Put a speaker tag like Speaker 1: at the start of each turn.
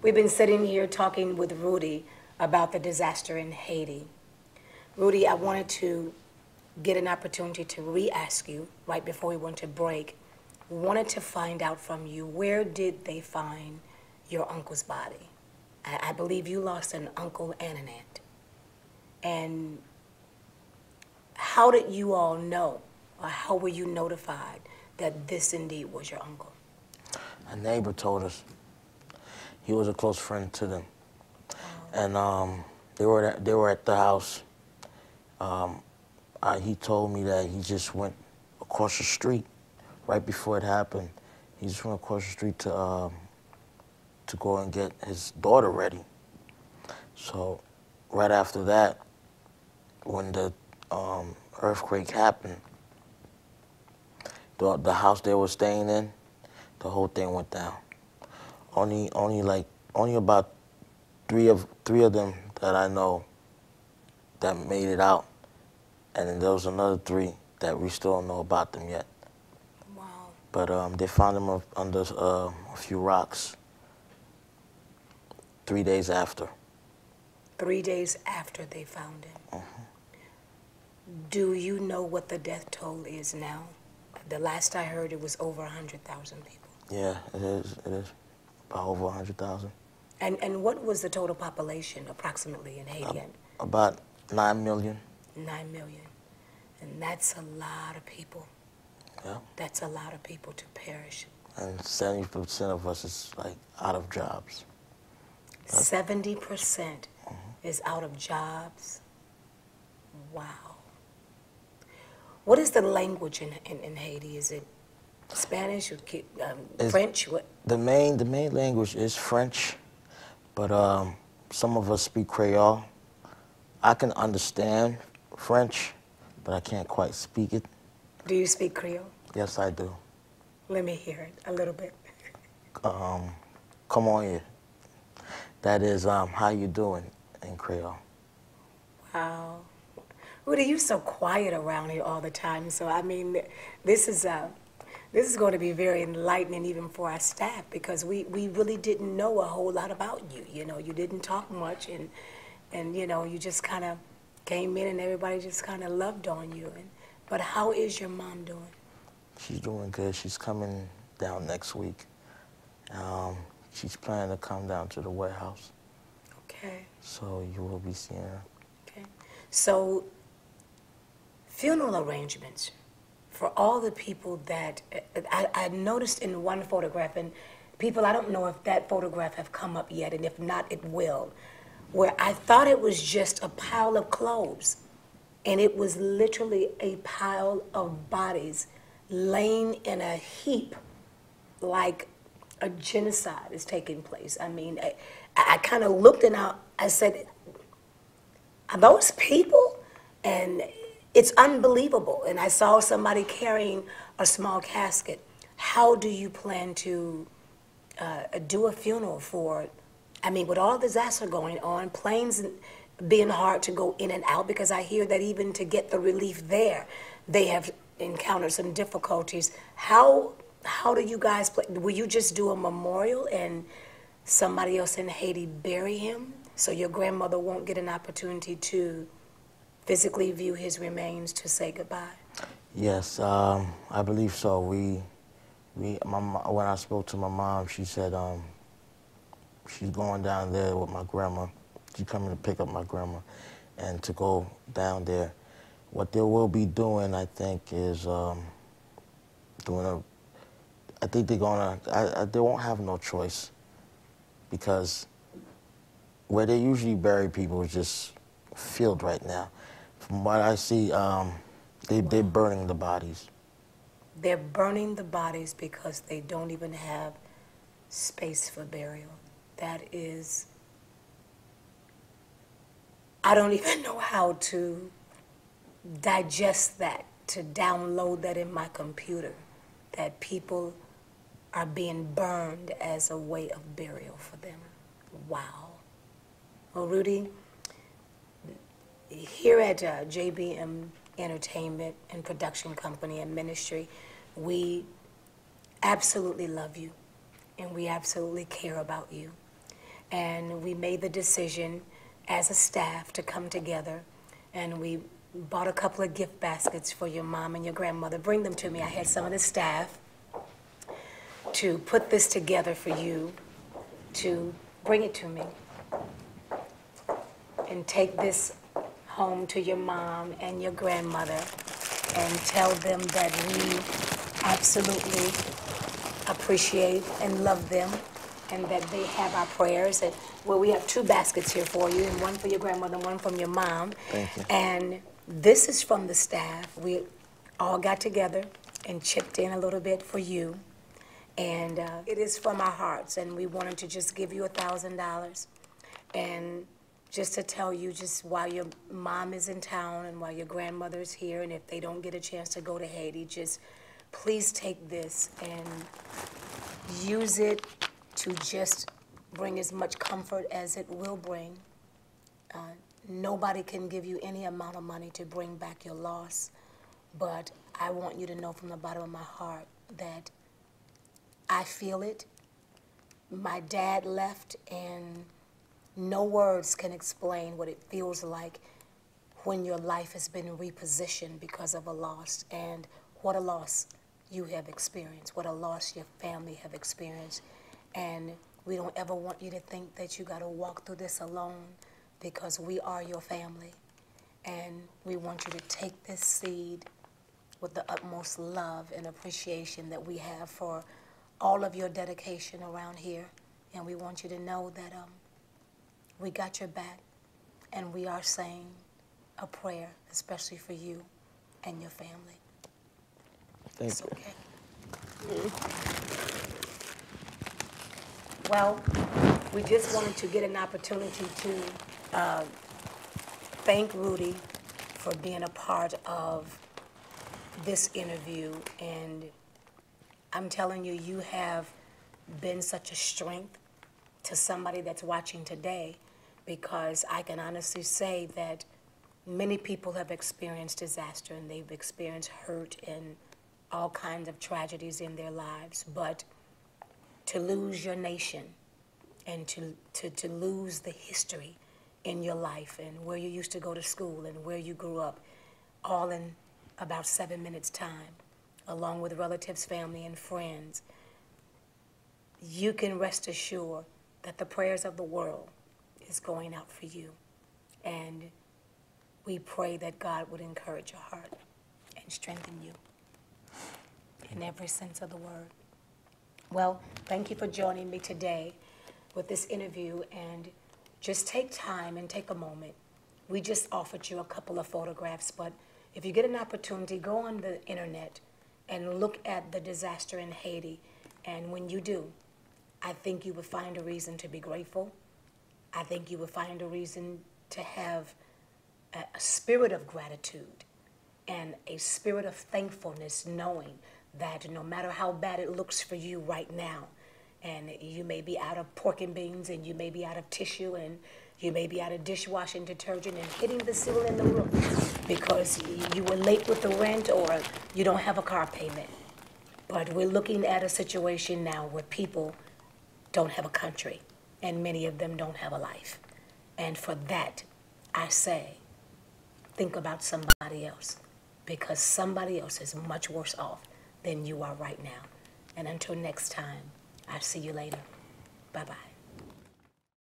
Speaker 1: We've been sitting here talking with Rudy about the disaster in Haiti. Rudy, I wanted to get an opportunity to re-ask you right before we went to break. Wanted to find out from you, where did they find your uncle's body? I believe you lost an uncle and an aunt. And how did you all know, or how were you notified that this indeed was your uncle?
Speaker 2: A neighbor told us. He was a close friend to them. And they were at the house. He told me that he just went across the street right before it happened. He just went across the street to go and get his daughter ready. So right after that, when the earthquake happened, the house they were staying in, the whole thing went down. Only about three of them that I know that made it out, and then there was another 3 that we still don't know about them yet.
Speaker 1: Wow.
Speaker 2: But they found them under a few rocks 3 days after.
Speaker 1: 3 days after they found him. Do you know what the death toll is now? The last I heard, it was over 100,000 people.
Speaker 2: Yeah, it is. It is about over 100,000.
Speaker 1: And what was the total population approximately in Haiti?
Speaker 2: About 9 million.
Speaker 1: 9 million. And that's a lot of people.
Speaker 2: Yeah.
Speaker 1: That's a lot of people to perish.
Speaker 2: And 70% of us is like out of jobs.
Speaker 1: 70% is out of jobs. Wow. What is the language in Haiti? Is it Spanish or French? What?
Speaker 2: The main language is French, but some of us speak Creole. I can understand French, but I can't quite speak it.
Speaker 1: Do you speak Creole?
Speaker 2: Yes, I do.
Speaker 1: Let me hear it a little bit.
Speaker 2: Come on here. That is how you doing in Creole.
Speaker 1: Wow. Rudy, you're so quiet around here all the time. So, I mean, this is going to be very enlightening even for our staff, because we really didn't know a whole lot about you. You know, you didn't talk much, and you know, you just kind of came in and everybody just kind of loved on you. But how is your mom doing?
Speaker 2: She's doing good. She's coming down next week. She's planning to come down to the warehouse.
Speaker 1: Okay.
Speaker 2: So you will be seeing her.
Speaker 1: Okay. So, funeral arrangements for all the people that I noticed in one photograph, and people, I don't know if that photograph have come up yet, and if not, it will, where I thought it was just a pile of clothes, and it was literally a pile of bodies laying in a heap, like a genocide is taking place. I mean, I kind of looked and I said, are those people? And it's unbelievable. And I saw somebody carrying a small casket. How do you plan to do a funeral for, I mean, with all the disaster going on, planes being hard to go in and out, because I hear that even to get the relief there, they have encountered some difficulties. How do you guys play? Will you just do a memorial and somebody else in Haiti bury him, so your grandmother won't get an opportunity to physically view his remains to say goodbye?
Speaker 2: Yes, I believe so. When I spoke to my mom, she said she's going down there with my grandma. She's coming to pick up my grandma and to go down there. What they will be doing, I think, is I think they're gonna, they won't have no choice, because where they usually bury people is just filled right now. From what I see, they're burning the bodies.
Speaker 1: They're burning the bodies because they don't even have space for burial. That is, I don't even know how to digest that, to download that in my computer, that people are being burned as a way of burial for them. Wow. Well, Rudy, here at JBM Entertainment and Production Company and Ministry, we absolutely love you, and we absolutely care about you. and we made the decision as a staff to come together, and we bought a couple of gift baskets for your mom and your grandmother. Bring them to me. I had some of the staff to put this together for you, to bring it to me, and take this home to your mom and your grandmother and tell them that we absolutely appreciate and love them, and that they have our prayers. And well, we have 2 baskets here for you, and one for your grandmother and one from your mom.
Speaker 2: Thank you.
Speaker 1: And this is from the staff. We all got together and chipped in a little bit for you. And it is from our hearts, and we wanted to just give you $1,000. And just to tell you, just while your mom is in town and while your grandmother's here, and if they don't get a chance to go to Haiti, just please take this and use it to just bring as much comfort as it will bring. Nobody can give you any amount of money to bring back your loss, but I want you to know from the bottom of my heart that I feel it. My dad left, and no words can explain what it feels like when your life has been repositioned because of a loss, and what a loss you have experienced, what a loss your family have experienced. And we don't ever want you to think that you got to walk through this alone, because we are your family. And we want you to take this seed with the utmost love and appreciation that we have for all of your dedication around here. And we want you to know that we got your back, and we are saying a prayer, especially for you and your family.
Speaker 2: Thank
Speaker 1: It's
Speaker 2: you.
Speaker 1: okay. Well, we just wanted to get an opportunity to thank Rudy for being a part of this interview. And I'm telling you, you have been such a strength to somebody that's watching today, because I can honestly say that many people have experienced disaster, and they've experienced hurt and all kinds of tragedies in their lives. But to lose your nation, and to lose the history in your life, and where you used to go to school and where you grew up, all in about 7 minutes' time, along with relatives, family, and friends, you can rest assured that the prayers of the world is going out for you. And we pray that God would encourage your heart and strengthen you in every sense of the word. Well, thank you for joining me today with this interview, and just take time and take a moment. We just offered you a couple of photographs, but if you get an opportunity, go on the internet and look at the disaster in Haiti. And when you do, I think you will find a reason to be grateful. I think you will find a reason to have a spirit of gratitude and a spirit of thankfulness, knowing that no matter how bad it looks for you right now, and you may be out of pork and beans, and you may be out of tissue, and you may be out of dishwashing detergent, and hitting the ceiling in the roof because you were late with the rent, or you don't have a car payment. But we're looking at a situation now where people don't have a country, and many of them don't have a life. And for that, I say, think about somebody else, because somebody else is much worse off than you are right now. And until next time, I'll see you later. Bye-bye.